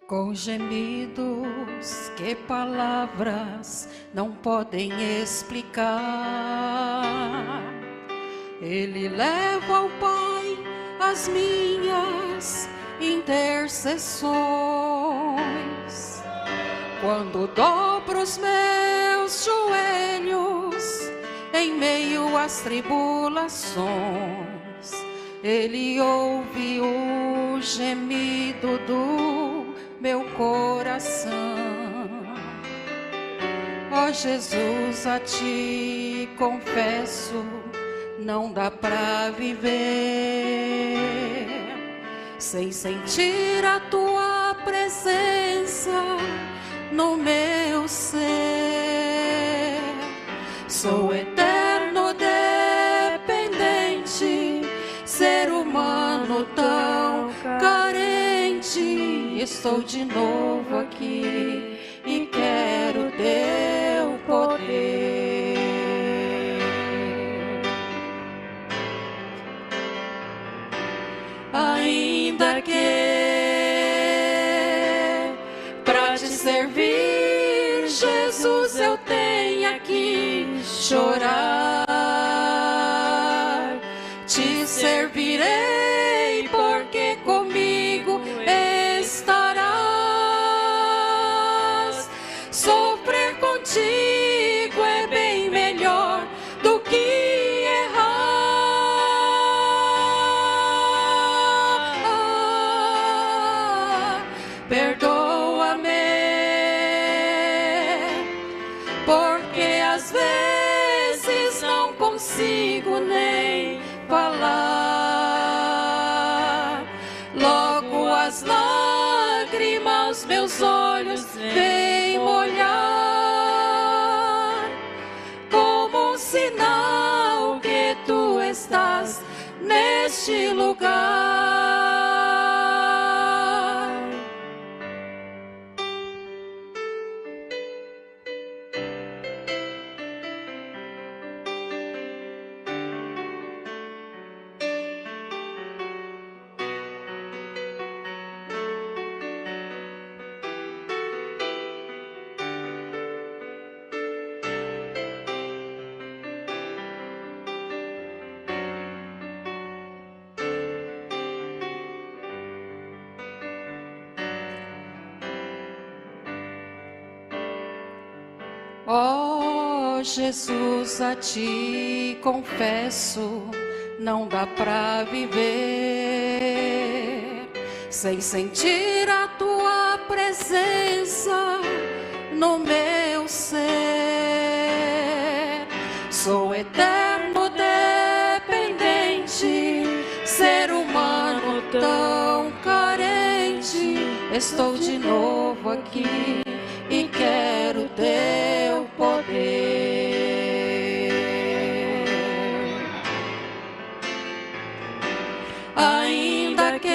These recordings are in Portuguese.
Com gemidos que palavras não podem explicar, Ele leva ao Pai as minhas intercessões. Quando dobro os meus joelhos em meio às tribulações, Ele ouve o gemido do meu coração. Ó Jesus, a Ti confesso, não dá pra viver sem sentir a Tua presença no meu ser. Sou eterno dependente, ser humano tão carente. Estou de novo aqui e quero Teu poder. Ainda que pra Te servir, Jesus, eu tenha que chorar, Te servirei porque comigo estarás. Sofrer contigo é bem melhor do que errar. Perdoa-me, porque às vezes não consigo nem falar. Logo as lágrimas meus olhos vêm molhar, como um sinal que Tu estás neste lugar. Ó Jesus, a Ti confesso, não dá pra viver sem sentir a Tua presença no meu ser. Sou eterno dependente, ser humano tão carente. Estou de novo aqui e quero Teu poder. Ainda que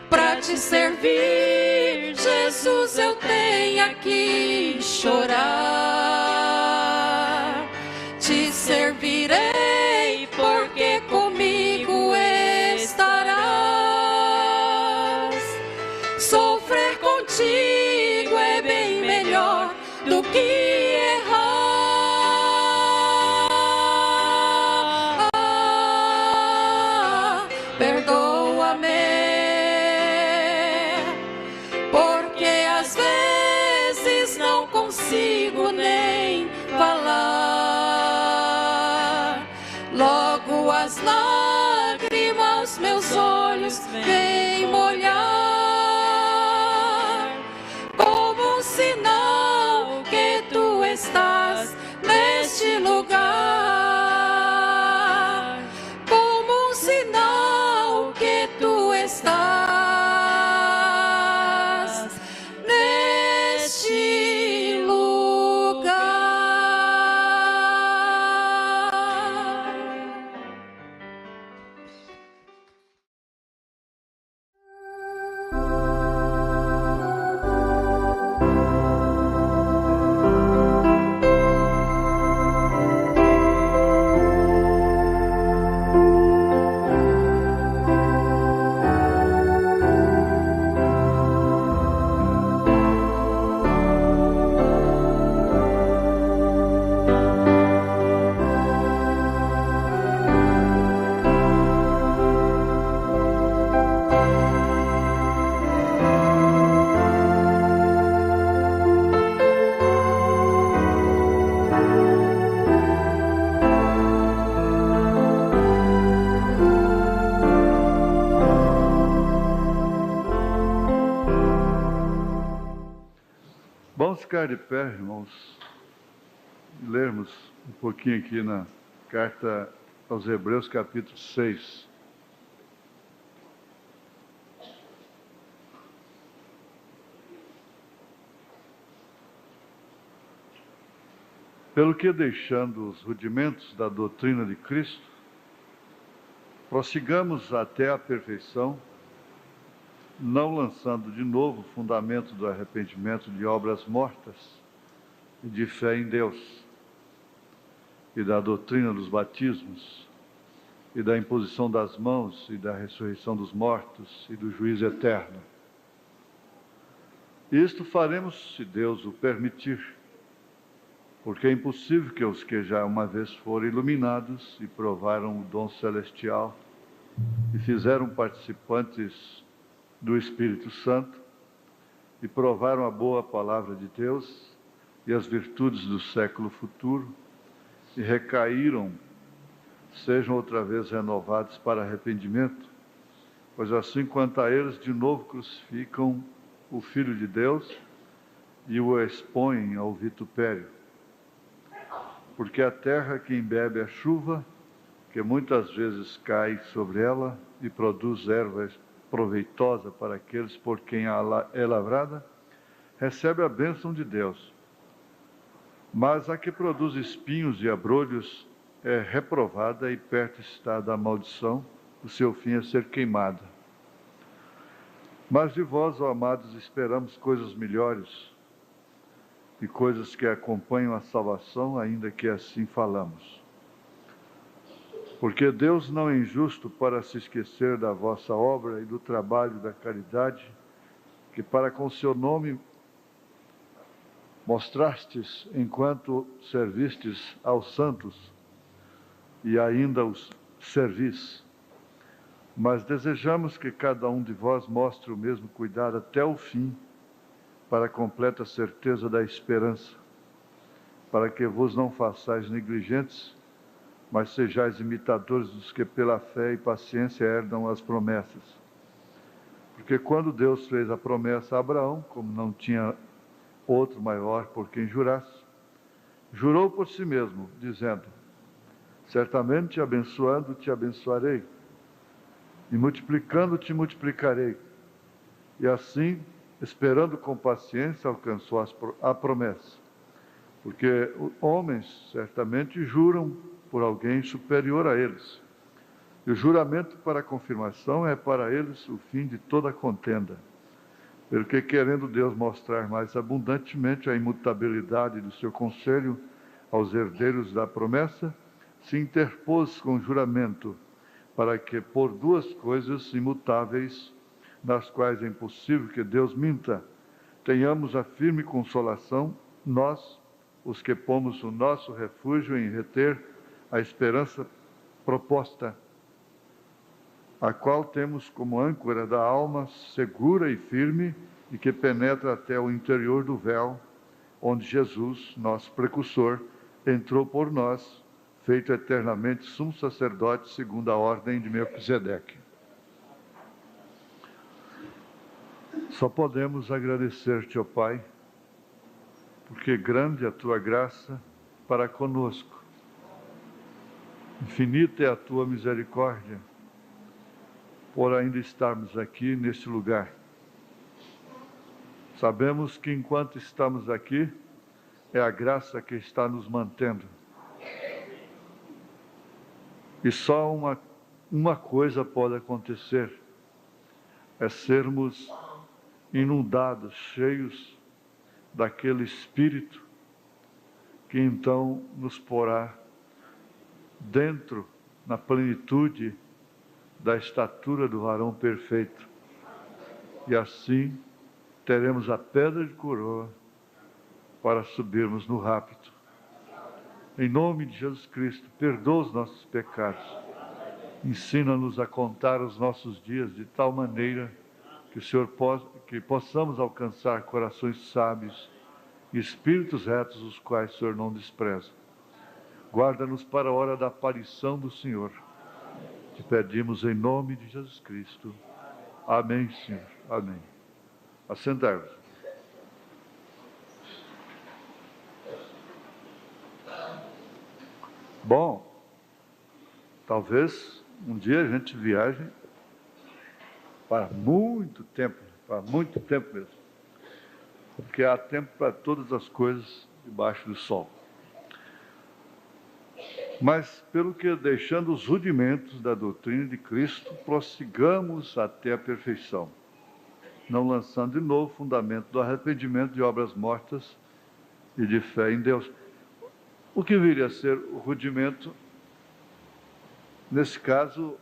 pra Te servir, Jesus, eu tenha que chorar, Te servirei porque comigo estarás. Sofrer contigo é bem melhor do que errar. Perdoa-me, porque às vezes não consigo nem falar. Logo as lágrimas meus olhos vêm molhar, como um sinal que Tu estás neste lugar, como um sinal que Tu estás neste lugar. Vamos ficar de pé, irmãos, e lermos um pouquinho aqui na carta aos Hebreus, capítulo 6. Pelo que, deixando os rudimentos da doutrina de Cristo, prossigamos até a perfeição, não lançando de novo o fundamento do arrependimento de obras mortas e de fé em Deus, e da doutrina dos batismos, e da imposição das mãos, e da ressurreição dos mortos, e do juízo eterno. Isto faremos, se Deus o permitir, porque é impossível que os que já uma vez foram iluminados e provaram o dom celestial e fizeram participantes do Espírito Santo e provaram a boa palavra de Deus e as virtudes do século futuro e recaíram, sejam outra vez renovados para arrependimento, pois assim quanto a eles de novo crucificam o Filho de Deus e o expõem ao vitupério. Porque a terra que embebe a chuva, que muitas vezes cai sobre ela e produz erva proveitosa para aqueles por quem ela é lavrada, recebe a bênção de Deus. Mas a que produz espinhos e abrolhos é reprovada e perto está da maldição, o seu fim é ser queimada. Mas de vós, ó amados, esperamos coisas melhores e coisas que acompanham a salvação, ainda que assim falamos. Porque Deus não é injusto para se esquecer da vossa obra e do trabalho da caridade, que para com seu nome mostrastes enquanto servistes aos santos e ainda os servis. Mas desejamos que cada um de vós mostre o mesmo cuidado até o fim, para a completa certeza da esperança, para que vos não façais negligentes, mas sejais imitadores dos que pela fé e paciência herdam as promessas. Porque quando Deus fez a promessa a Abraão, como não tinha outro maior por quem jurasse, jurou por si mesmo, dizendo: certamente abençoando te abençoarei, e multiplicando te multiplicarei. E assim, esperando com paciência, alcançou a promessa. Porque homens certamente juram por alguém superior a eles. E o juramento para a confirmação é para eles o fim de toda contenda. Porque querendo Deus mostrar mais abundantemente a imutabilidade do seu conselho aos herdeiros da promessa, se interpôs com juramento, para que por duas coisas imutáveis, nas quais é impossível que Deus minta, tenhamos a firme consolação, nós, os que pomos o nosso refúgio em reter a esperança proposta, a qual temos como âncora da alma segura e firme e que penetra até o interior do véu, onde Jesus, nosso precursor, entrou por nós, feito eternamente sumo sacerdote segundo a ordem de Melquisedeque. Só podemos agradecer-te, ó Pai, porque grande é a tua graça para conosco. Infinita é a tua misericórdia por ainda estarmos aqui neste lugar. Sabemos que enquanto estamos aqui, é a graça que está nos mantendo. E só uma coisa pode acontecer, é sermos inundados, cheios daquele Espírito que então nos porá dentro, na plenitude da estatura do varão perfeito. E assim teremos a pedra de coroa para subirmos no rapto. Em nome de Jesus Cristo, perdoa os nossos pecados. Ensina-nos a contar os nossos dias de tal maneira que o Senhor que possamos alcançar corações sábios e espíritos retos, os quais o Senhor não despreza. Guarda-nos para a hora da aparição do Senhor. Te pedimos em nome de Jesus Cristo. Amém, Senhor. Amém. Assentai-vos. Bom, talvez um dia a gente viaje para muito tempo mesmo, porque há tempo para todas as coisas debaixo do sol. Mas, pelo que, deixando os rudimentos da doutrina de Cristo, prossigamos até a perfeição, não lançando de novo o fundamento do arrependimento de obras mortas e de fé em Deus. O que viria a ser o rudimento, nesse caso,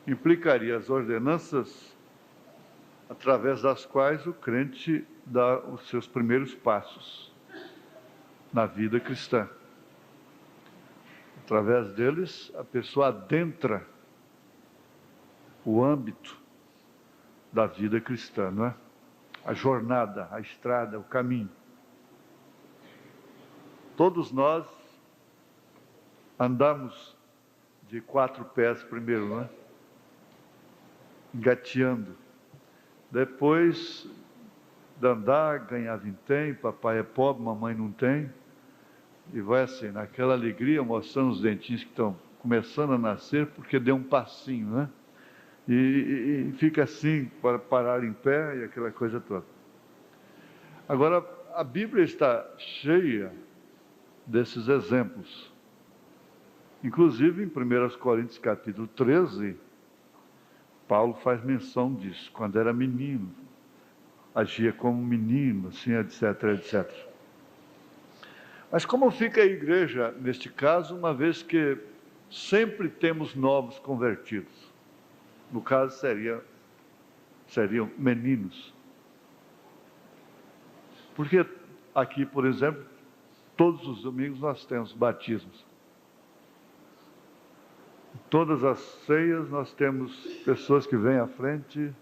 implicaria as ordenanças através das quais o crente dá os seus primeiros passos na vida cristã. Através deles, a pessoa adentra o âmbito da vida cristã, não é? A jornada, a estrada, o caminho. Todos nós andamos de 4 pés primeiro, não é? Engateando. Depois de andar, ganhar vintém, papai é pobre, mamãe não tem. E vai assim, naquela alegria, mostrando os dentinhos que estão começando a nascer, porque deu um passinho, né? E fica assim, para parar em pé e aquela coisa toda. Agora, a Bíblia está cheia desses exemplos. Inclusive, em 1 Coríntios capítulo 13, Paulo faz menção disso. Quando era menino, agia como menino, assim, etc, etc. Mas como fica a igreja, neste caso, uma vez que sempre temos novos convertidos? No caso, seriam meninos. Porque aqui, por exemplo, todos os domingos nós temos batismos. Todas as ceias nós temos pessoas que vêm à frente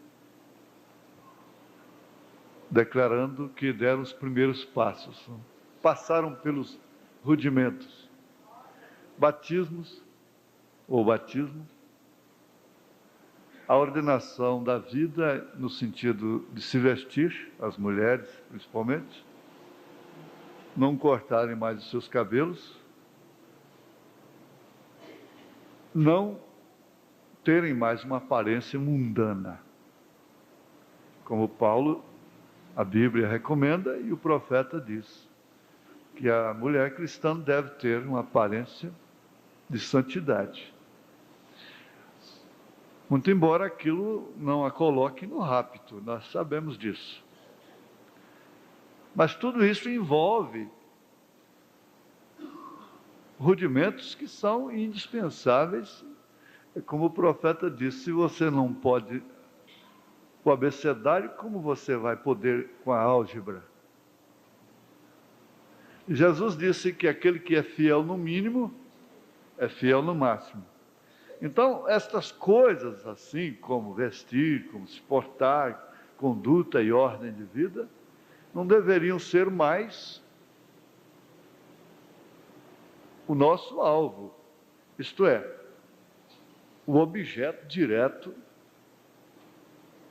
declarando que deram os primeiros passos. Passaram pelos rudimentos, batismos ou batismo, a ordenação da vida no sentido de se vestir, as mulheres principalmente, não cortarem mais os seus cabelos, não terem mais uma aparência mundana, como Paulo, a Bíblia recomenda e o profeta diz, que a mulher cristã deve ter uma aparência de santidade. Muito embora aquilo não a coloque no rapto, nós sabemos disso. Mas tudo isso envolve rudimentos que são indispensáveis. Como o profeta disse, se você não pode o abecedário, como você vai poder com a álgebra? Jesus disse que aquele que é fiel no mínimo, é fiel no máximo. Então, estas coisas assim, como vestir, como se portar, conduta e ordem de vida, não deveriam ser mais o nosso alvo, isto é, o objeto direto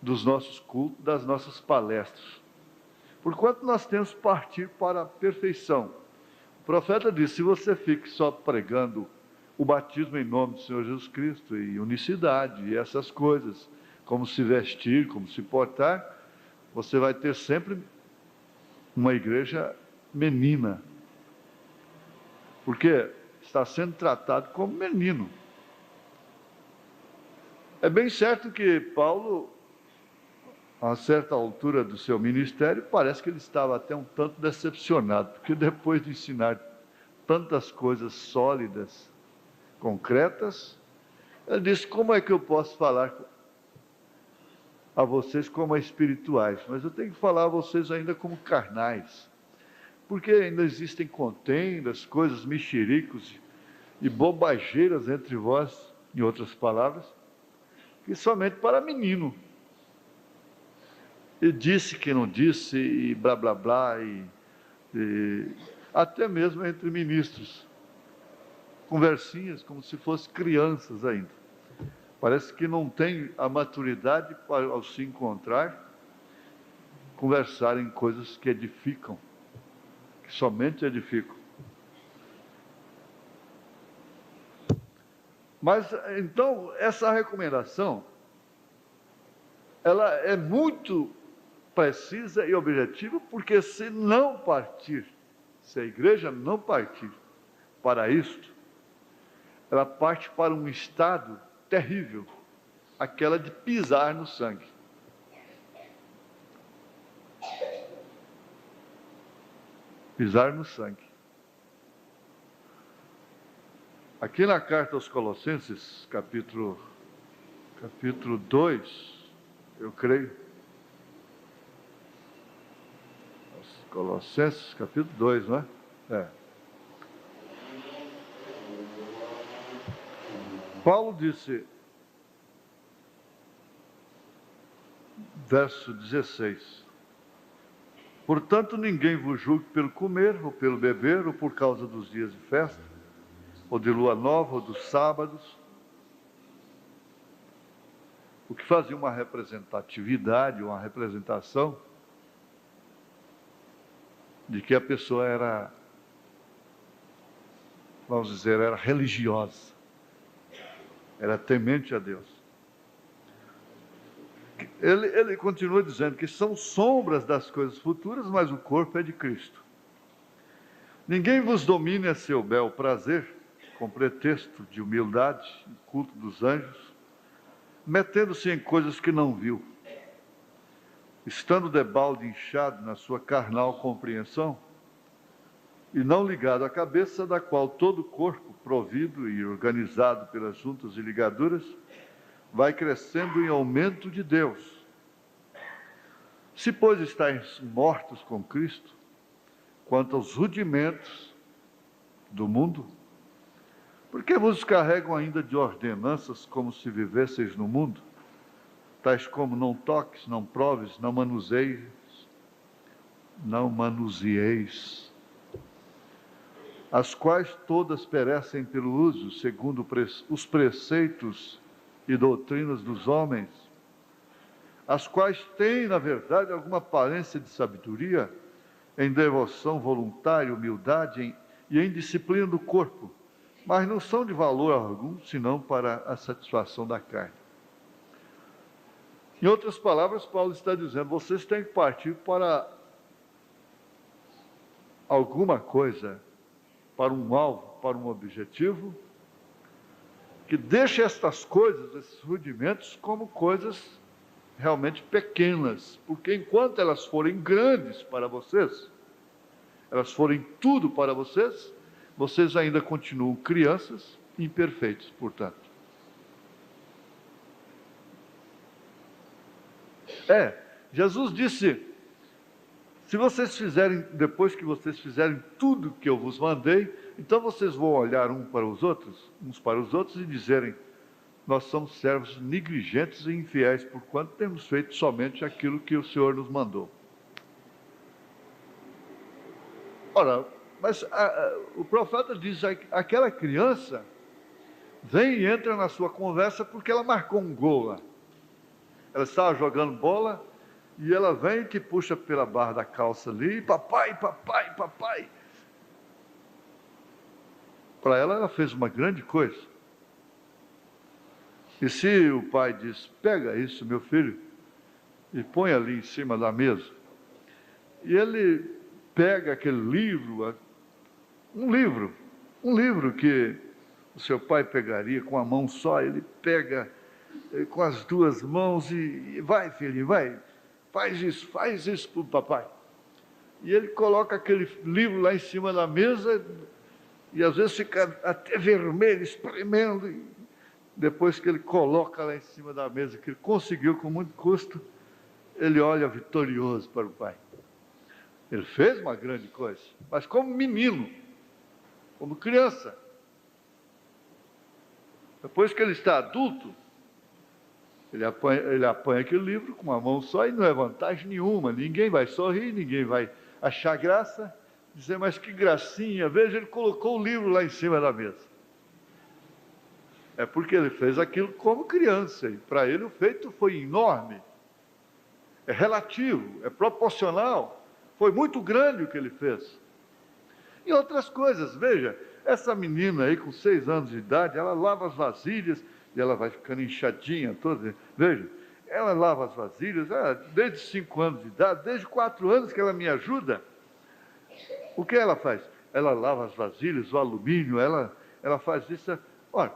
dos nossos cultos, das nossas palestras. Porquanto nós temos que partir para a perfeição. O profeta disse, se você fique só pregando o batismo em nome do Senhor Jesus Cristo, e unicidade, e essas coisas, como se vestir, como se portar, você vai ter sempre uma igreja menina, porque está sendo tratado como menino. É bem certo que Paulo, a certa altura do seu ministério, parece que ele estava até um tanto decepcionado, porque depois de ensinar tantas coisas sólidas, concretas, ele disse, como é que eu posso falar a vocês como espirituais, mas eu tenho que falar a vocês ainda como carnais, porque ainda existem contendas, coisas mexericos e bobageiras entre vós, em outras palavras, que somente para menino. E disse que não disse, e blá blá blá, e até mesmo entre ministros, conversinhas como se fossem crianças ainda. Parece que não tem a maturidade para, ao se encontrar, conversar em coisas que edificam, que somente edificam. Mas, então, essa recomendação, ela é muito precisa e objetiva, porque se não partir, se a igreja não partir para isto, ela parte para um estado terrível, aquela de pisar no sangue. Pisar no sangue. Aqui na carta aos Colossenses, capítulo 2, eu creio. Colossenses, capítulo 2, não é? Paulo disse, verso 16: portanto, ninguém vos julgue pelo comer, ou pelo beber, ou por causa dos dias de festa, ou de lua nova, ou dos sábados, o que fazia uma representatividade, uma representação de que a pessoa era, vamos dizer, era religiosa, era temente a Deus. Ele continua dizendo que são sombras das coisas futuras, mas o corpo é de Cristo. Ninguém vos domine a seu bel prazer, com pretexto de humildade e culto dos anjos, metendo-se em coisas que não viu, estando debalde inchado na sua carnal compreensão, e não ligado à cabeça, da qual todo o corpo, provido e organizado pelas juntas e ligaduras, vai crescendo em aumento de Deus. Se, pois, estáis mortos com Cristo, quanto aos rudimentos do mundo, por que vos carregam ainda de ordenanças como se vivesseis no mundo, tais como não toques, não proves, não manusieis, as quais todas perecem pelo uso, segundo os preceitos e doutrinas dos homens, as quais têm, na verdade, alguma aparência de sabedoria, em devoção voluntária, humildade e em disciplina do corpo, mas não são de valor algum, senão para a satisfação da carne. Em outras palavras, Paulo está dizendo, vocês têm que partir para alguma coisa, para um alvo, para um objetivo, que deixe estas coisas, esses rudimentos, como coisas realmente pequenas, porque enquanto elas forem grandes para vocês, elas forem tudo para vocês, vocês ainda continuam crianças, imperfeitos, portanto. Jesus disse, se vocês fizerem, depois que vocês fizerem tudo que eu vos mandei, então vocês vão olhar uns para os outros e dizerem, nós somos servos negligentes e infiéis, porquanto temos feito somente aquilo que o Senhor nos mandou. Ora, mas o profeta diz, aquela criança vem e entra na sua conversa porque ela marcou um gol lá. Ela estava jogando bola e ela vem e te puxa pela barra da calça ali, papai, papai, papai. Para ela fez uma grande coisa. E se o pai diz, pega isso, meu filho, e põe ali em cima da mesa, e ele pega aquele livro, um livro que o seu pai pegaria com a mão só, ele pega com as duas mãos e vai, filhinho, vai, faz isso para o papai. E ele coloca aquele livro lá em cima da mesa e às vezes fica até vermelho, espremendo. E depois que ele coloca lá em cima da mesa, que ele conseguiu com muito custo, ele olha vitorioso para o pai. Ele fez uma grande coisa, mas como menino, como criança. Depois que ele está adulto, ele apanha aquele livro com uma mão só e não é vantagem nenhuma. Ninguém vai sorrir, ninguém vai achar graça, dizer, mas que gracinha, veja, ele colocou o livro lá em cima da mesa. É porque ele fez aquilo como criança, e para ele o feito foi enorme. É relativo, é proporcional, foi muito grande o que ele fez. E outras coisas, veja, essa menina aí, com 6 anos de idade, ela lava as vasilhas e ela vai ficando inchadinha toda. Veja, ela lava as vasilhas desde 5 anos de idade, desde 4 anos que ela me ajuda. O que ela faz? Ela lava as vasilhas, o alumínio, ela faz isso. Olha,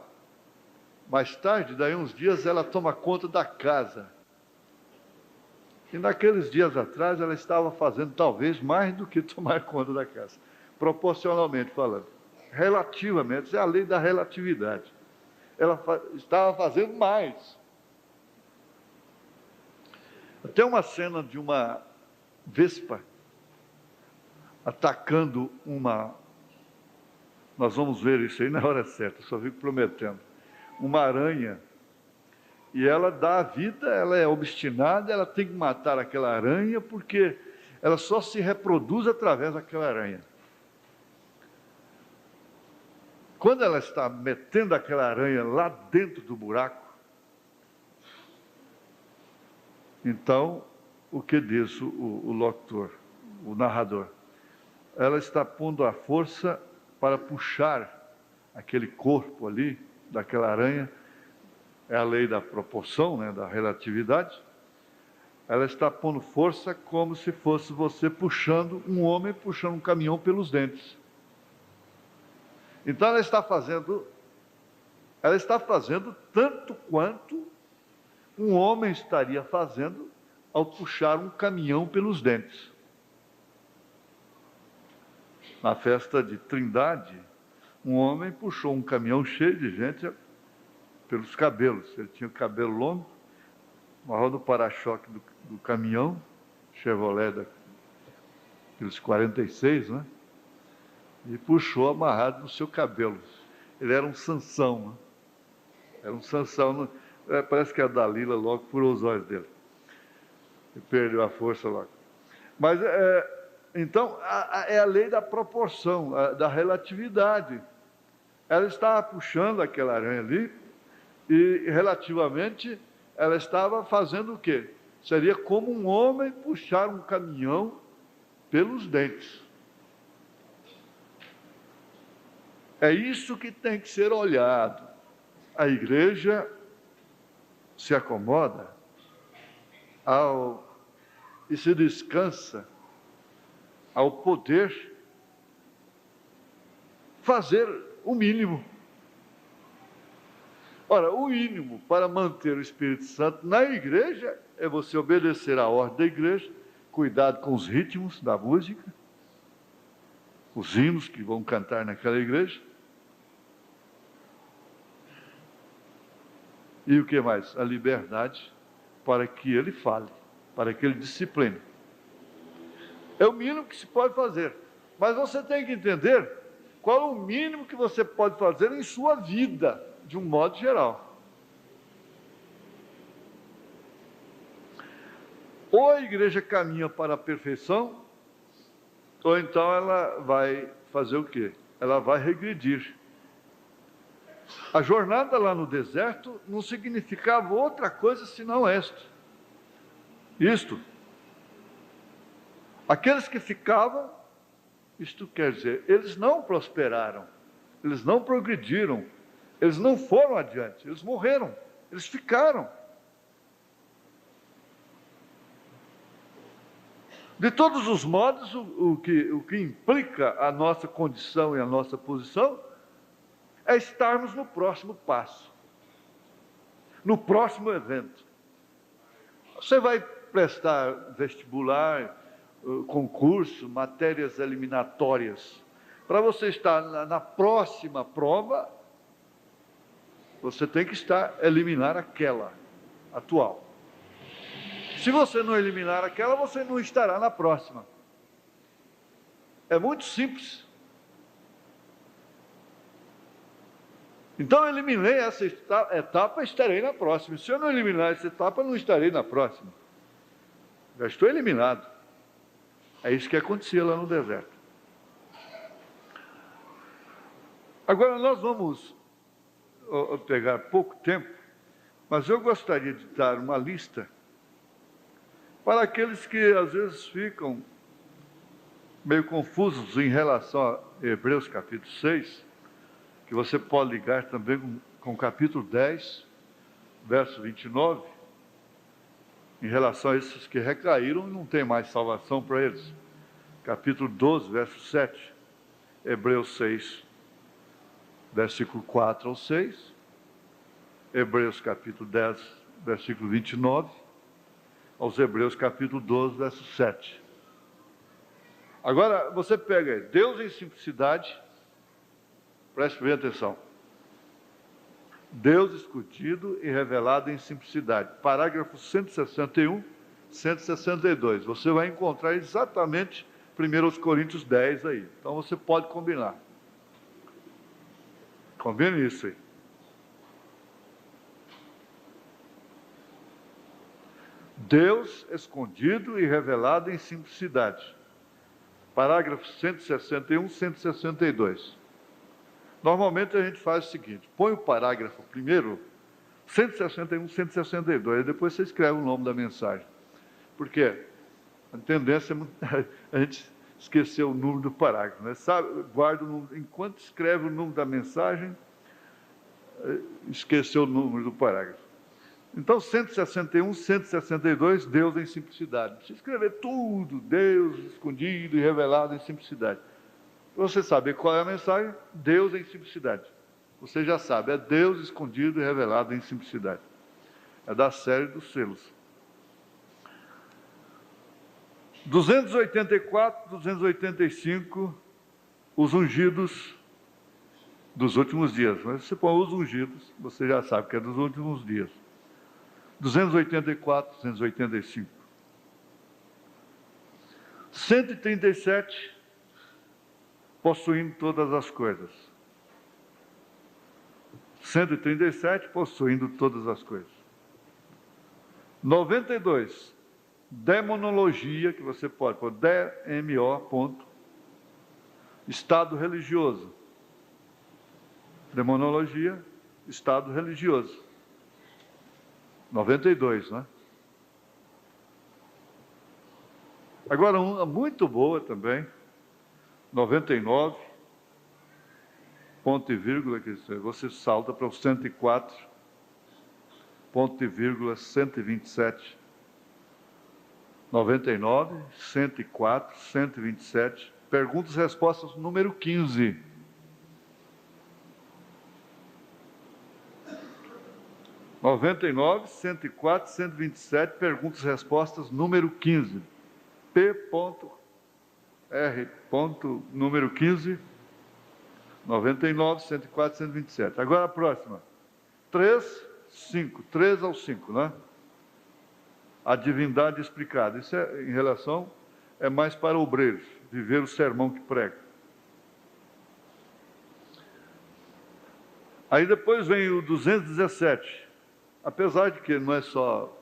mais tarde, daí uns dias, ela toma conta da casa. E naqueles dias atrás, ela estava fazendo talvez mais do que tomar conta da casa, proporcionalmente falando. Relativamente, isso é a lei da relatividade. Ela estava fazendo mais. Tem uma cena de uma vespa atacando uma... Nós vamos ver isso aí na hora certa, só fico prometendo. Uma aranha. E ela dá a vida, ela é obstinada, ela tem que matar aquela aranha, porque ela só se reproduz através daquela aranha. Quando ela está metendo aquela aranha lá dentro do buraco, então, o que diz o locutor, o narrador? Ela está pondo a força para puxar aquele corpo ali, daquela aranha, é a lei da proporção, né, da relatividade. Ela está pondo força como se fosse você puxando um homem, puxando um caminhão pelos dentes. Então ela está fazendo tanto quanto um homem estaria fazendo ao puxar um caminhão pelos dentes. Na festa de Trindade, um homem puxou um caminhão cheio de gente pelos cabelos. Ele tinha o cabelo longo, amarrou no para-choque do caminhão, Chevrolet, pelos 46, né? E puxou amarrado no seu cabelo. Ele era um Sansão, né? Era um Sansão. Parece que a Dalila logo furou os olhos dele. E perdeu a força logo. Mas, então, é a lei da proporção, da relatividade. Ela estava puxando aquela aranha ali e, relativamente, ela estava fazendo o quê? Seria como um homem puxar um caminhão pelos dentes. É isso que tem que ser olhado. A igreja se acomoda e se descansa ao poder fazer o mínimo. Ora, o mínimo para manter o Espírito Santo na igreja é você obedecer à ordem da igreja, cuidado com os ritmos da música, os hinos que vão cantar naquela igreja. E o que mais? A liberdade para que ele fale, para que ele discipline. É o mínimo que se pode fazer. Mas você tem que entender qual é o mínimo que você pode fazer em sua vida, de um modo geral. Ou a igreja caminha para a perfeição, ou então ela vai fazer o quê? Ela vai regredir. A jornada lá no deserto não significava outra coisa senão isto. Aqueles que ficavam, isto quer dizer, eles não prosperaram, eles não progrediram, eles não foram adiante, eles morreram, eles ficaram. De todos os modos, o que implica a nossa condição e a nossa posição é estarmos no próximo passo, no próximo evento. Você vai prestar vestibular, concurso, matérias eliminatórias. Para você estar na próxima prova, você tem que eliminar aquela atual. Se você não eliminar aquela, você não estará na próxima. É muito simples. Então, eu eliminei essa etapa, estarei na próxima. Se eu não eliminar essa etapa, não estarei na próxima. Já estou eliminado. É isso que acontecia lá no deserto. Agora, nós vamos pegar pouco tempo, mas eu gostaria de dar uma lista para aqueles que, às vezes, ficam meio confusos em relação a Hebreus capítulo 6, que você pode ligar também com o capítulo 10, verso 29, em relação a esses que recaíram e não tem mais salvação para eles. Capítulo 12, verso 7, Hebreus 6, versículo 4 ao 6, Hebreus capítulo 10, versículo 29, aos Hebreus capítulo 12, verso 7. Agora, você pega aí, Deus em simplicidade, preste bem atenção. Deus escondido e revelado em simplicidade. Parágrafo 161, 162. Você vai encontrar exatamente 1 Coríntios 10 aí. Então você pode combinar. Combine isso aí. Deus escondido e revelado em simplicidade. Parágrafo 161, 162. Normalmente a gente faz o seguinte, põe o parágrafo primeiro, 161, 162, depois você escreve o nome da mensagem. Porque a tendência é a gente esquecer o número do parágrafo, né? Sabe, guarda o número, enquanto escreve o número da mensagem, esqueceu o número do parágrafo. Então, 161, 162, Deus em simplicidade. Precisa escrever tudo, Deus escondido e revelado em simplicidade. Para você saber qual é a mensagem, Deus em simplicidade. Você já sabe, é Deus escondido e revelado em simplicidade. É da série dos selos. 284, 285, os ungidos dos últimos dias. Mas você põe os ungidos, você já sabe que é dos últimos dias. 284, 285. 137, possuindo todas as coisas. 137, possuindo todas as coisas. 92, demonologia, que você pode pôr DMO, ponto, estado religioso. Demonologia, estado religioso. 92, né? Agora, uma muito boa também, 99, ponto e vírgula, que você salta para o 104, ponto e vírgula, 127. 99, 104, 127. Perguntas e respostas número 15. – 99, 104, 127, perguntas e respostas, número 15. P.R. número 15, 99, 104, 127. Agora a próxima. 3, 5, 3 ao 5, né? A divindade explicada. Isso é em relação, é mais para obreiros, viver o sermão que prega. Aí depois vem o 217. Apesar de que não é só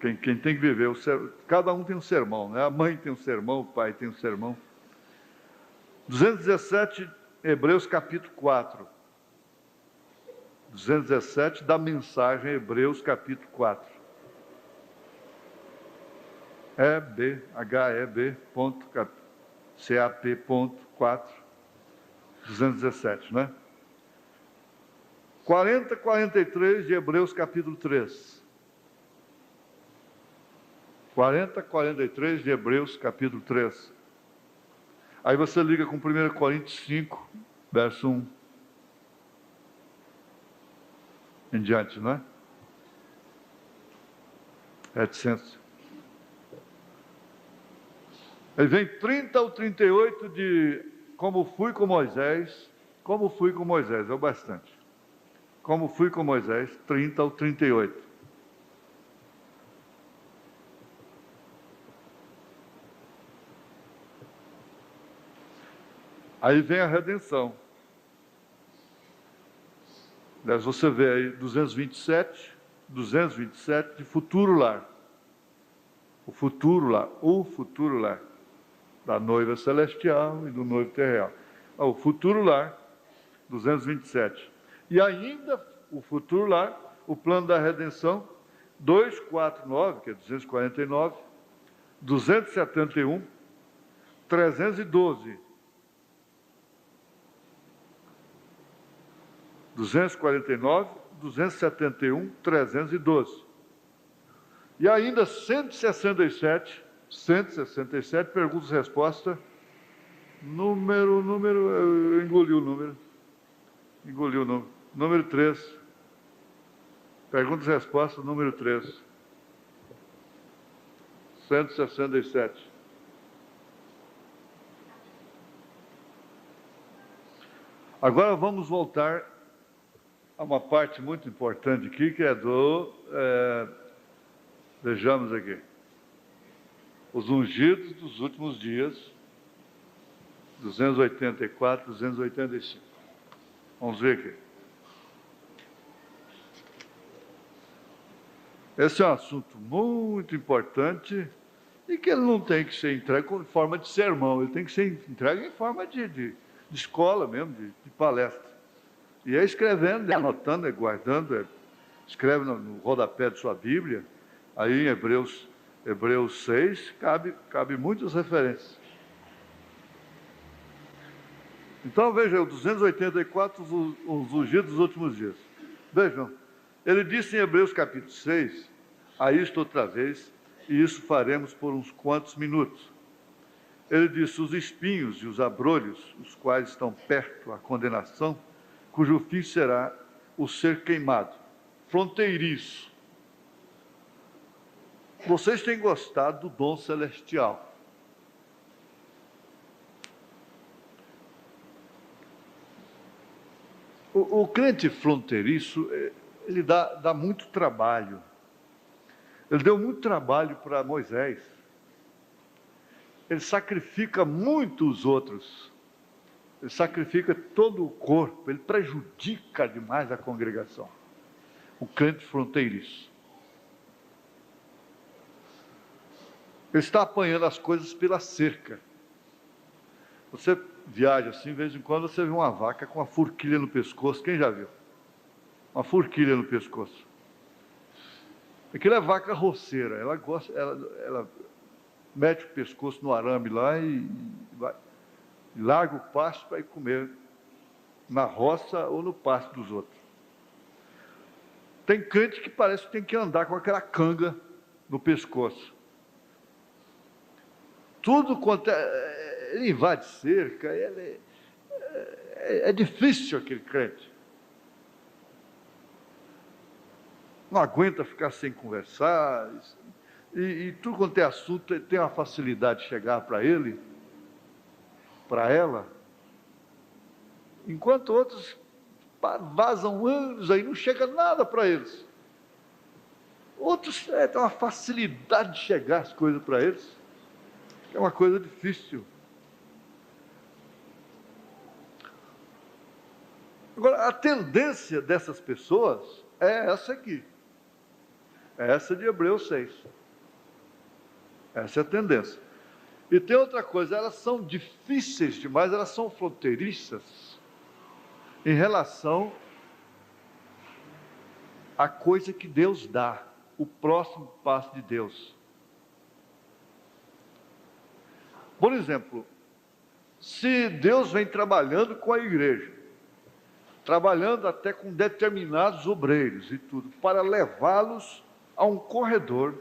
quem tem que viver, cada um tem um sermão, né? A mãe tem um sermão, o pai tem um sermão. 217, Hebreus capítulo 4. 217 da mensagem Hebreus capítulo 4. HEB.cap.4, 217, né? 40, 43 de Hebreus capítulo 3. 40, 43 de Hebreus capítulo 3. Aí você liga com 1 Coríntios 5, verso 1. Em diante, né? Reticência. Aí vem 30 ao 38 de como fui com Moisés. Como fui com Moisés, é o bastante. Como fui com Moisés, 30 ao 38. Aí vem a redenção. Você vê aí 227 de futuro lar. O futuro lar da noiva celestial e do noivo terrenal. O futuro lar, 227. E ainda o futuro lar, o plano da redenção, 249, que é 249, 271, 312. 249, 271, 312. E ainda 167, perguntas e respostas, eu engoli o número, número 3, perguntas e respostas, número 3, 167. Agora vamos voltar a uma parte muito importante aqui, que é vejamos aqui, os ungidos dos últimos dias, 284, 285. Vamos ver aqui. Esse é um assunto muito importante e que ele não tem que ser entregue em forma de sermão, ele tem que ser entregue em forma de escola mesmo, de palestra. E é escrevendo, é anotando, é guardando, escreve no rodapé de sua Bíblia, aí em Hebreus 6, cabe muitas referências. Então, veja, o 284, os ungidos dos últimos dias. Vejam, ele disse em Hebreus capítulo 6, a isto outra vez, e isso faremos por uns quantos minutos. Ele disse, os espinhos e os abrolhos, os quais estão perto à condenação, cujo fim será o ser queimado, fronteiriço. Vocês têm gostado do dom celestial. O crente fronteiriço, ele dá muito trabalho. Ele deu muito trabalho para Moisés. Ele sacrifica muito os outros. Ele sacrifica todo o corpo. Ele prejudica demais a congregação. O crente fronteiriço. Ele está apanhando as coisas pela cerca. Você viaja assim, de vez em quando você vê uma vaca com uma forquilha no pescoço. Quem já viu? Uma forquilha no pescoço. Aquilo é vaca roceira. Ela gosta, ela mete o pescoço no arame lá e larga o pasto para ir comer na roça ou no pasto dos outros. Tem crente que parece que tem que andar com aquela canga no pescoço. Tudo quanto ele invade cerca, é difícil aquele crente. Não aguenta ficar sem conversar, e tudo quanto é assunto tem uma facilidade de chegar para ele, para ela, enquanto outros vazam anos aí, não chega nada para eles. Outros têm uma facilidade de chegar as coisas para eles, é uma coisa difícil. Agora, a tendência dessas pessoas é essa aqui. É essa de Hebreus 6. Essa é a tendência. E tem outra coisa, elas são difíceis demais, elas são fronteiriças em relação à coisa que Deus dá, o próximo passo de Deus. Por exemplo, se Deus vem trabalhando com a igreja, trabalhando até com determinados obreiros e tudo, para levá-los a um corredor,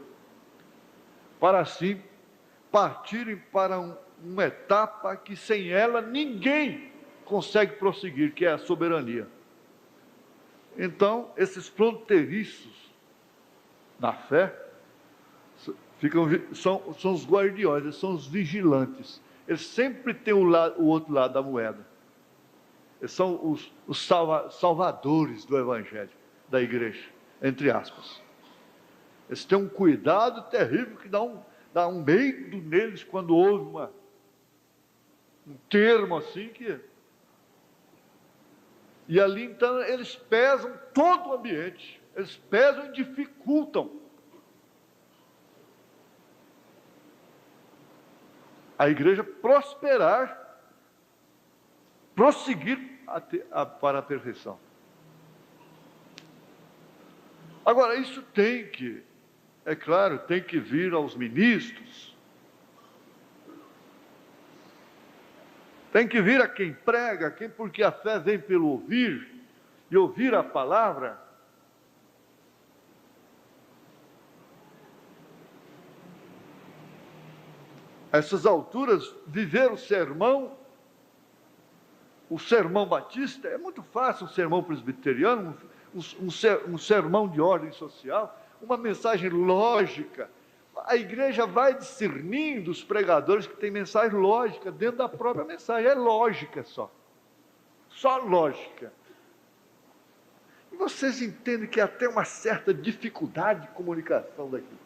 para assim partirem para uma etapa que sem ela ninguém consegue prosseguir, que é a soberania. Então, esses fronteiriços na fé são os guardiões, eles são os vigilantes. Eles sempre têm o outro lado da moeda. Eles são os salvadores do evangelho, da igreja, entre aspas. Eles têm um cuidado terrível que dá um medo neles quando houve um termo assim que... E ali então eles pesam todo o ambiente, eles pesam e dificultam a igreja prosperar, prosseguir para a perfeição. Agora, isso tem que, é claro, tem que vir aos ministros, tem que vir a quem prega, porque a fé vem pelo ouvir, e ouvir a palavra, a essas alturas, viver o sermão batista, é muito fácil, um sermão presbiteriano, um sermão de ordem social, uma mensagem lógica. A igreja vai discernindo os pregadores que têm mensagem lógica dentro da própria mensagem, é lógica só lógica. E vocês entendem que há até uma certa dificuldade de comunicação daquilo.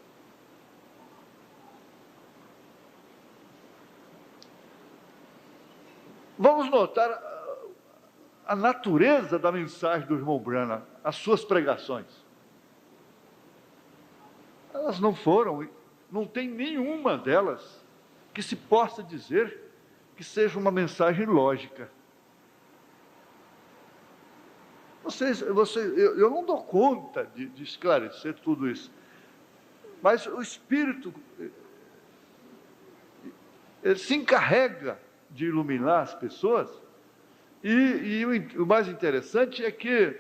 Vamos notar a natureza da mensagem do irmão Branham, as suas pregações. Elas não tem nenhuma delas que se possa dizer que seja uma mensagem lógica. Eu não dou conta de esclarecer tudo isso, mas o Espírito, ele se encarrega de iluminar as pessoas, e o mais interessante é que,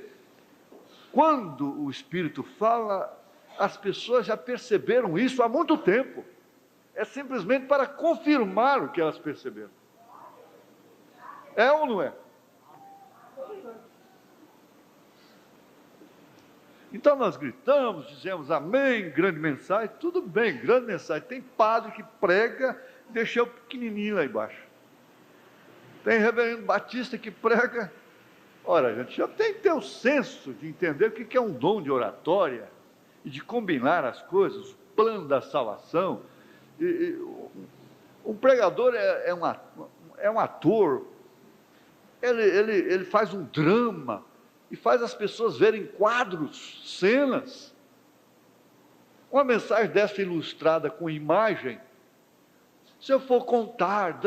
quando o Espírito fala, as pessoas já perceberam isso há muito tempo, é simplesmente para confirmar o que elas perceberam. É ou não é? Então nós gritamos, dizemos amém, grande mensagem, tudo bem, grande mensagem. Tem padre que prega, deixa o pequenininho lá embaixo. Tem reverendo batista que prega. Ora, a gente já tem que ter o senso de entender o que é um dom de oratória e de combinar as coisas, o plano da salvação. Um pregador é um ator, ele faz um drama e faz as pessoas verem quadros, cenas. Uma mensagem dessa ilustrada com imagem, se eu for contar,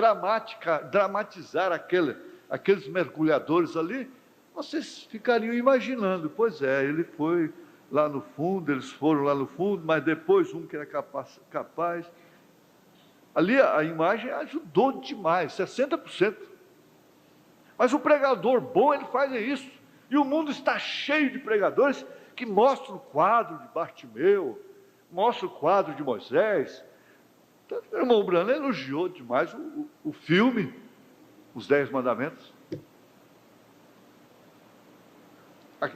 dramatizar aqueles mergulhadores ali, vocês ficariam imaginando, pois é, ele foi lá no fundo, eles foram lá no fundo, mas depois um que era capaz. Ali a imagem ajudou demais, 60%. Mas o pregador bom, ele faz isso. E o mundo está cheio de pregadores que mostram o quadro de Bartimeu, mostram o quadro de Moisés. Então, o irmão Branham elogiou demais o filme, Os 10 Mandamentos.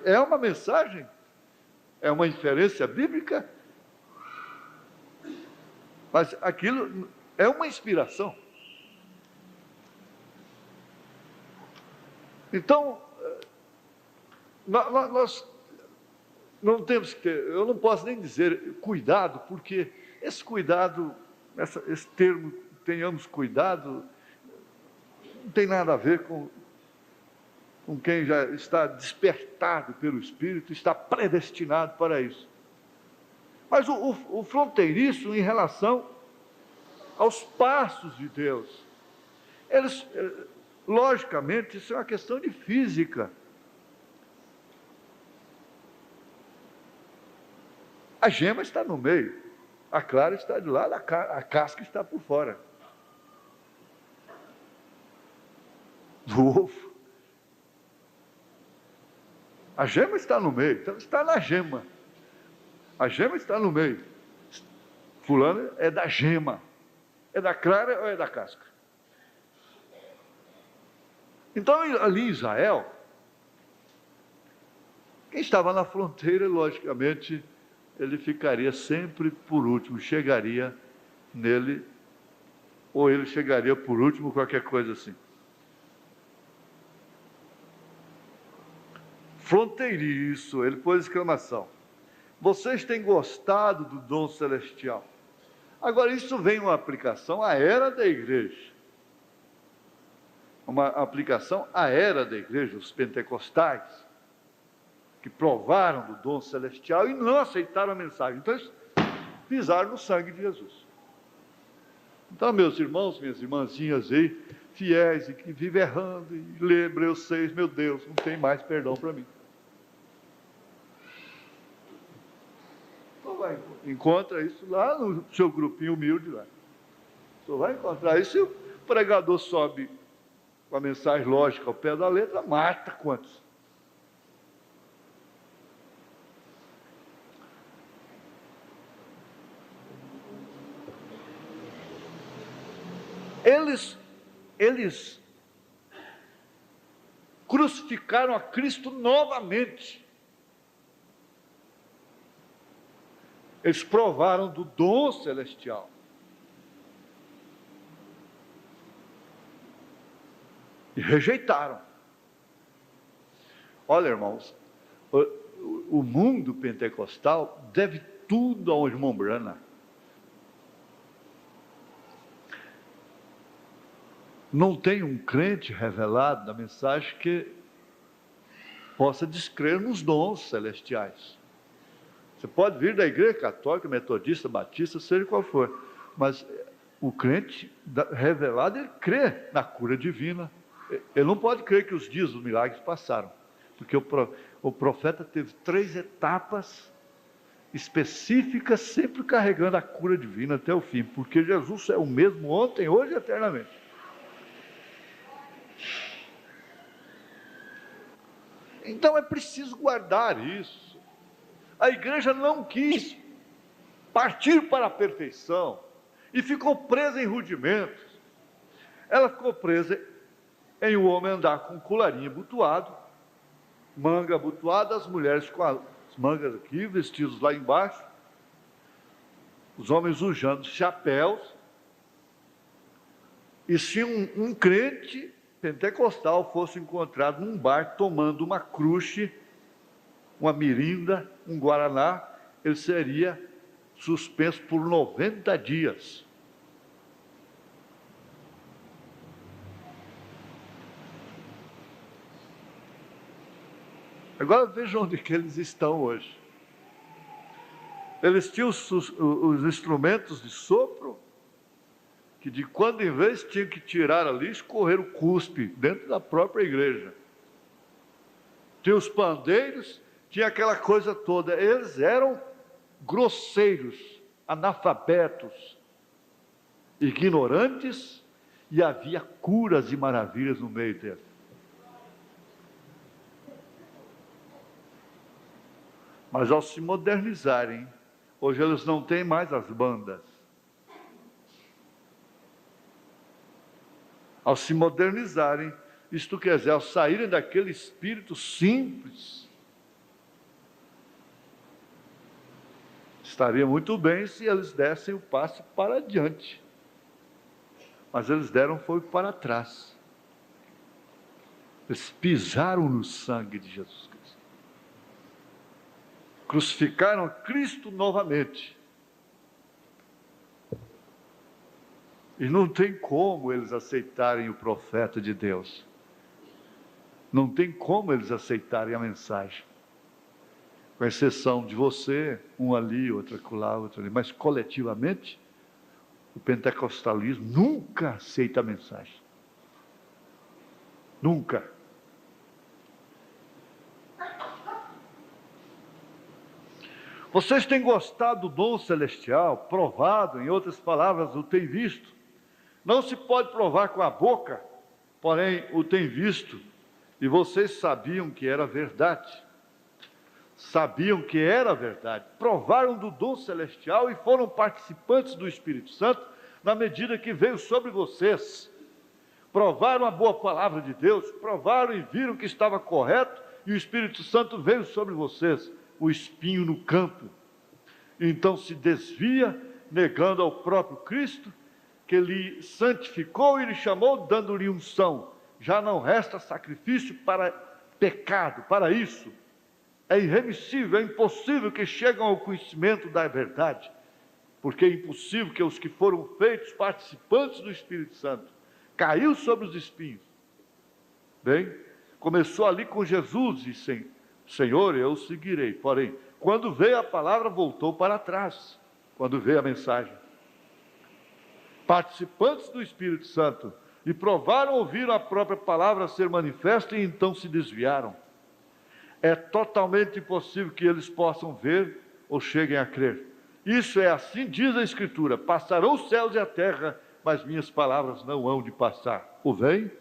É uma mensagem, é uma inferência bíblica, mas aquilo é uma inspiração. Então, nós não temos que ter, eu não posso nem dizer cuidado, porque esse cuidado, esse termo, tenhamos cuidado, não tem nada a ver com quem já está despertado pelo Espírito, está predestinado para isso. Mas o fronteiriço, em relação aos passos de Deus, eles, logicamente, isso é uma questão de física. A gema está no meio, a clara está de lado, a casca está por fora do ovo. A gema está no meio, então está na gema. A gema está no meio. Fulano é da gema. É da clara ou é da casca? Então, ali em Israel, quem estava na fronteira, logicamente, ele ficaria sempre por último, chegaria nele, ou ele chegaria por último, qualquer coisa assim. Fronteiriço, ele pôs exclamação. Vocês têm gostado do dom celestial? Agora, isso vem uma aplicação à era da igreja. Uma aplicação à era da igreja, os pentecostais, que provaram do dom celestial e não aceitaram a mensagem. Então, eles pisaram no sangue de Jesus. Então, meus irmãos, minhas irmãzinhas aí, fiéis e que vivem errando, e lê Hebreus 6, meu Deus, não tem mais perdão para mim. Então, vai, encontra isso lá no seu grupinho humilde lá. Só vai encontrar isso, e o pregador sobe com a mensagem lógica ao pé da letra, mata quantos? Eles crucificaram a Cristo novamente. Eles provaram do dom celestial. E rejeitaram. Olha, irmãos, o mundo pentecostal deve tudo ao irmão Branham. Não tem um crente revelado na mensagem que possa descrer nos dons celestiais. Você pode vir da igreja católica, metodista, batista, seja qual for, mas o crente revelado, ele crê na cura divina. Ele não pode crer que os dias dos milagres passaram, porque o profeta teve 3 etapas específicas, sempre carregando a cura divina até o fim, porque Jesus é o mesmo ontem, hoje e eternamente. Então é preciso guardar isso. A igreja não quis partir para a perfeição e ficou presa em rudimentos. Ela ficou presa em o homem andar com colarinho abotoado, manga abotoada, as mulheres com as mangas aqui, vestidos lá embaixo, os homens usando chapéus. E se um crente pentecostal fosse encontrado num bar tomando uma cruche, uma mirinda, um guaraná, ele seria suspenso por 90 dias. Agora vejam onde que eles estão hoje. Eles tinham os instrumentos de sopro, que de quando em vez tinham que tirar ali, escorrer o cuspe dentro da própria igreja. Tinha os pandeiros, tinha aquela coisa toda. Eles eram grosseiros, analfabetos, ignorantes, e havia curas e maravilhas no meio deles. Mas ao se modernizarem, hoje eles não têm mais as bandas. Ao se modernizarem, isto quer dizer, ao saírem daquele espírito simples, estaria muito bem se eles dessem o passo para adiante. Mas eles deram foi para trás. Eles pisaram no sangue de Jesus Cristo. Crucificaram Cristo novamente. E não tem como eles aceitarem o profeta de Deus. Não tem como eles aceitarem a mensagem. Com exceção de você, um ali, outro acolá, outro ali. Mas coletivamente, o pentecostalismo nunca aceita a mensagem. Nunca. Vocês têm gostado do dom celestial, provado, em outras palavras, o têm visto. Não se pode provar com a boca, porém o têm visto. E vocês sabiam que era verdade. Sabiam que era verdade. Provaram do dom celestial e foram participantes do Espírito Santo na medida que veio sobre vocês. Provaram a boa palavra de Deus, provaram e viram que estava correto, e o Espírito Santo veio sobre vocês. O espinho no campo. Então se desvia, negando ao próprio Cristo, que lhe santificou e lhe chamou, dando-lhe unção. Já não resta sacrifício para pecado, para isso. É irremissível, é impossível que cheguem ao conhecimento da verdade, porque é impossível que os que foram feitos participantes do Espírito Santo caiu sobre os espinhos. Bem, começou ali com Jesus e Senhor, eu o seguirei. Porém, quando veio a palavra, voltou para trás. Quando veio a mensagem. Participantes do Espírito Santo, e provaram ouvir a própria palavra ser manifesta, e então se desviaram. É totalmente impossível que eles possam ver ou cheguem a crer. Isso é assim, diz a Escritura: passarão os céus e a terra, mas minhas palavras não hão de passar. O vem?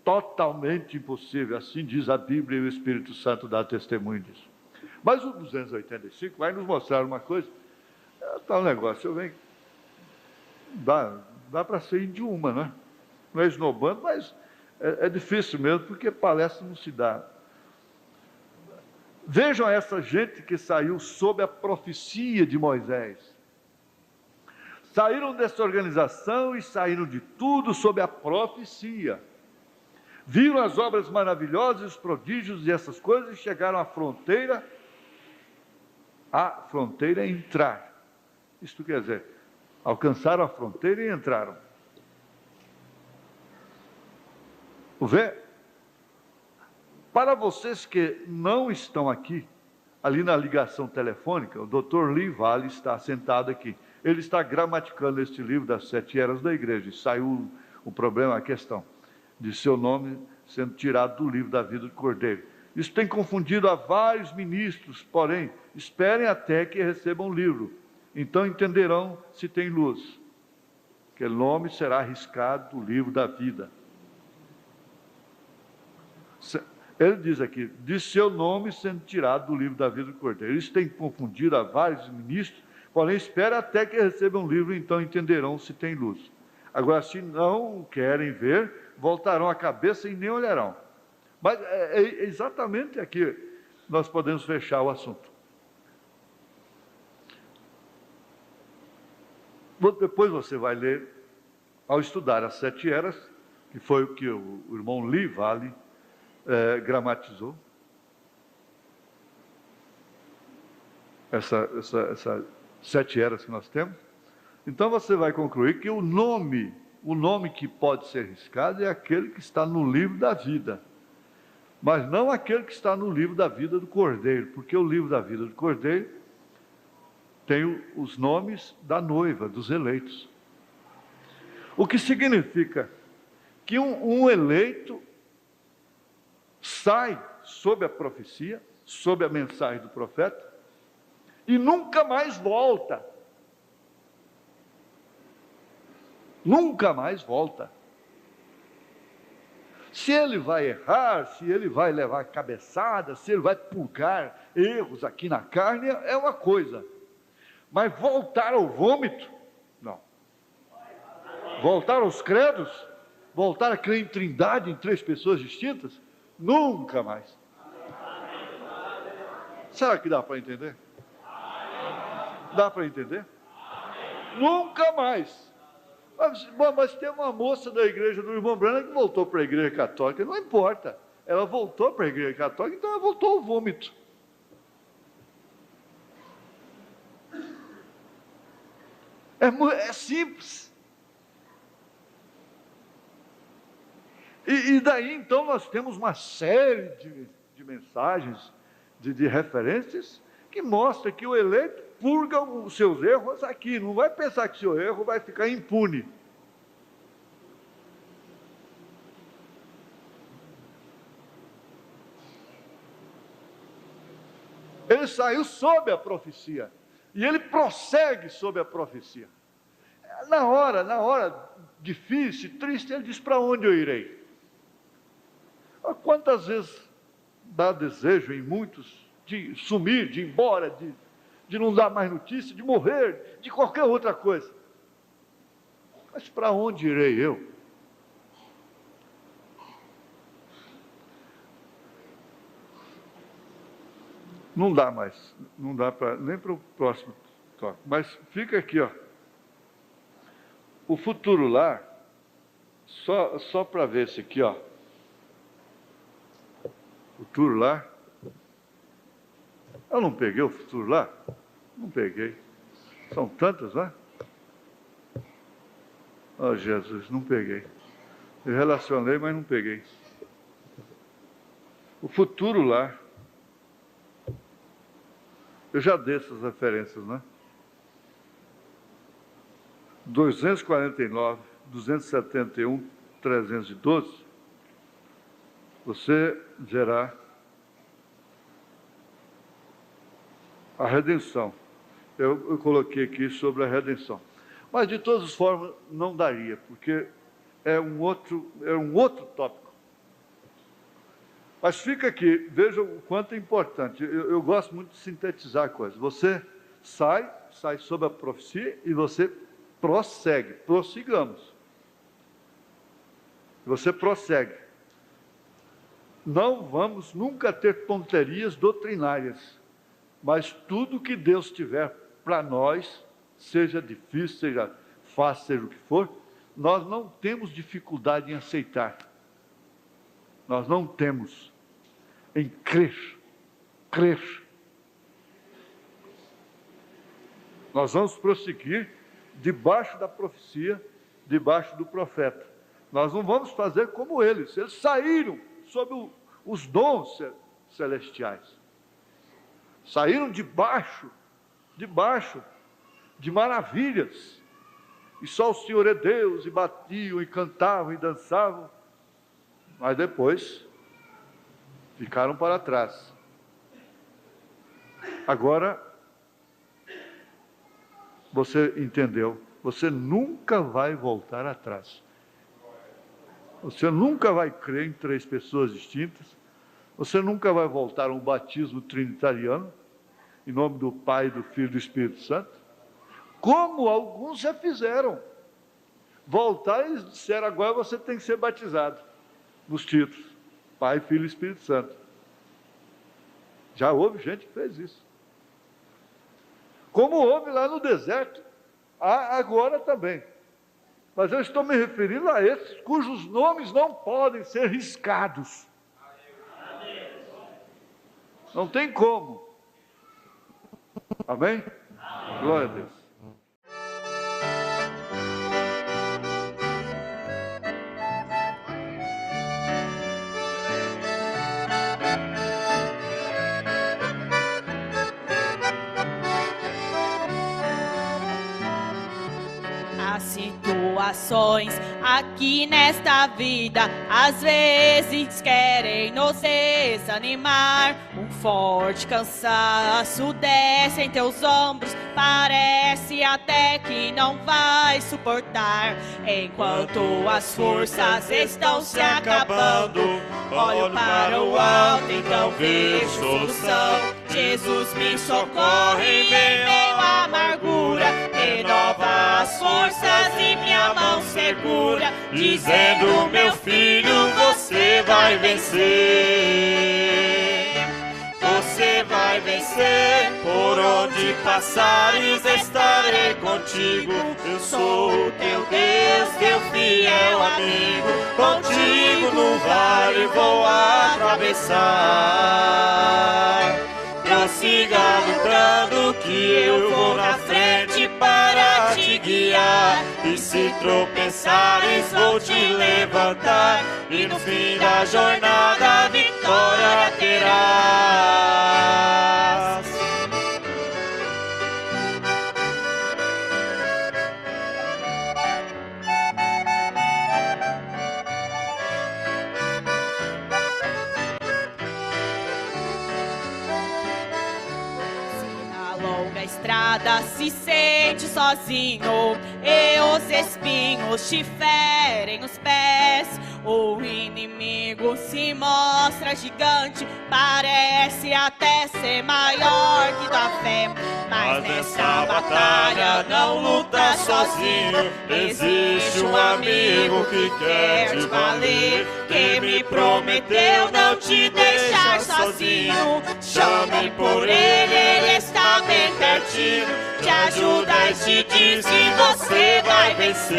Totalmente impossível, assim diz a Bíblia, e o Espírito Santo dá testemunho disso. Mas o 285 vai nos mostrar uma coisa. Tá um negócio, dá para ser de uma, né? Não é esnobando, mas é difícil mesmo, porque palestra não se dá. Vejam essa gente que saiu sob a profecia de Moisés. Saíram dessa organização e saíram de tudo sob a profecia. Viram as obras maravilhosas, os prodígios e essas coisas e chegaram à fronteira. A fronteira é entrar. Isto quer dizer, alcançaram a fronteira e entraram. Vê? Para vocês que não estão aqui, ali na ligação telefônica, o Dr. Lee Vale está sentado aqui. Ele está gramaticando este livro das 7 eras da igreja. E saiu o problema, a questão de seu nome sendo tirado do livro da vida do Cordeiro. Isso tem confundido a vários ministros, porém, esperem até que recebam o livro. Então entenderão se tem luz. Que o nome será arriscado do livro da vida. Ele diz aqui, de seu nome sendo tirado do livro da vida do Cordeiro. Isso tem confundido a vários ministros, porém, espera até que recebam o livro, então entenderão se tem luz. Agora, se não querem ver, voltarão a cabeça e nem olharão. Mas é exatamente aqui nós podemos fechar o assunto. Depois você vai ler, ao estudar as 7 eras, que foi o que o irmão Lee Vale gramatizou. Essas 7 eras que nós temos. Então você vai concluir que o nome que pode ser riscado é aquele que está no livro da vida, mas não aquele que está no livro da vida do Cordeiro, porque o livro da vida do Cordeiro tem os nomes da noiva, dos eleitos. O que significa que um eleito sai sob a profecia, sob a mensagem do profeta, e nunca mais volta. Nunca mais volta. Se ele vai errar, se ele vai levar cabeçada, se ele vai purgar erros aqui na carne, é uma coisa. Mas voltar ao vômito, não. Voltar aos credos, voltar a crer em trindade, em 3 pessoas distintas, nunca mais. Será que dá para entender? Dá para entender? Nunca mais. Mas tem uma moça da igreja do irmão Branham que voltou para a igreja católica. Não importa. Ela voltou para a igreja católica, então ela voltou ao vômito. É simples. E daí, então, nós temos uma série de mensagens, de referências, que mostra que o eleito purga os seus erros aqui. Não vai pensar que o seu erro vai ficar impune. Ele saiu sob a profecia. E ele prossegue sob a profecia. Na hora difícil, triste, ele diz: para onde eu irei? Quantas vezes dá desejo em muitos de sumir, de ir embora, de não dar mais notícia, de morrer, de qualquer outra coisa. Mas para onde irei eu? Não dá mais, não dá nem para o próximo toque. Mas fica aqui, ó. O futuro lar, só para ver esse aqui, ó. Futuro lar. Eu não peguei o futuro lar? Não peguei. São tantas, né? Oh, Jesus, não peguei. Eu relacionei, mas não peguei. O futuro lar. Eu já dei essas referências, né? 249, 271, 312. Você verá a redenção. Eu coloquei aqui sobre a redenção. Mas, de todas as formas, não daria, porque é um outro tópico. Mas fica aqui, veja o quanto é importante. Eu gosto muito de sintetizar a coisa. Você sai sob a profecia e você prossegue. Prossigamos. Você prossegue. Não vamos nunca ter tonterias doutrinárias, mas tudo que Deus tiver para nós, seja difícil, seja fácil, seja o que for, nós não temos dificuldade em aceitar. Nós não temos em crer. Nós vamos prosseguir debaixo da profecia, debaixo do profeta. Nós não vamos fazer como eles saíram sob os dons celestiais. Saíram debaixo de maravilhas. E só o Senhor é Deus, e batiam, e cantavam, e dançavam. Mas depois ficaram para trás. Agora, você entendeu? Você nunca vai voltar atrás. Você nunca vai crer em 3 pessoas distintas. Você nunca vai voltar a um batismo trinitariano, em nome do Pai, do Filho e do Espírito Santo, como alguns já fizeram. Voltaram e disseram, agora você tem que ser batizado, nos títulos, Pai, Filho e Espírito Santo. Já houve gente que fez isso. Como houve lá no deserto, há agora também. Mas eu estou me referindo a esses cujos nomes não podem ser riscados. Não tem como. Amém? Glória a Deus. As situações aqui nesta vida às vezes querem nos desanimar. Um forte cansaço desce em teus ombros, parece até que não vai suportar. Enquanto as forças estão se acabando, olho para o alto, então vejo solução. Jesus me socorre em meio à amargura, renova as forças e minha mão segura, dizendo, meu filho, você vai vencer. Você vai vencer, por onde passares estarei contigo. Eu sou o teu Deus, teu fiel amigo, contigo no vale vou atravessar. Prossiga lutando que eu vou na frente para te guiar. E se tropeçares vou te levantar, e no fim da jornada a vitória terás. Estrada se sente sozinho e os espinhos te ferem os pés. O inimigo se mostra gigante, parece até ser maior que tua fé. Mas nessa batalha não luta sozinho, existe um amigo que quer te valer, que me prometeu não te deixar sozinho. Chame por ele, ele está bem pertinho, te ajuda e te diz que você vai vencer.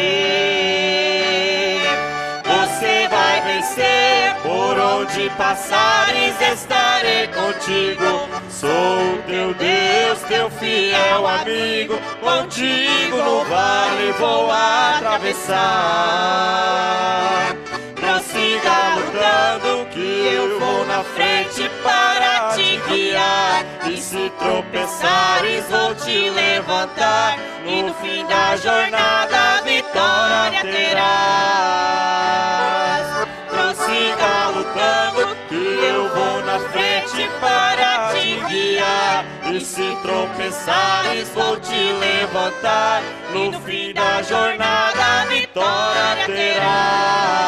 Você vai vencer, por onde passares estarei contigo. Sou o teu Deus, teu fiel amigo, contigo no vale vou atravessar. Prossiga lutando que eu vou na frente para te guiar. E se tropeçares vou te levantar, e no fim da jornada a vitória terás. Prossiga lutando que eu vou na frente para te guiar. E se tropeçares vou te levantar, e no fim da jornada a vitória terás.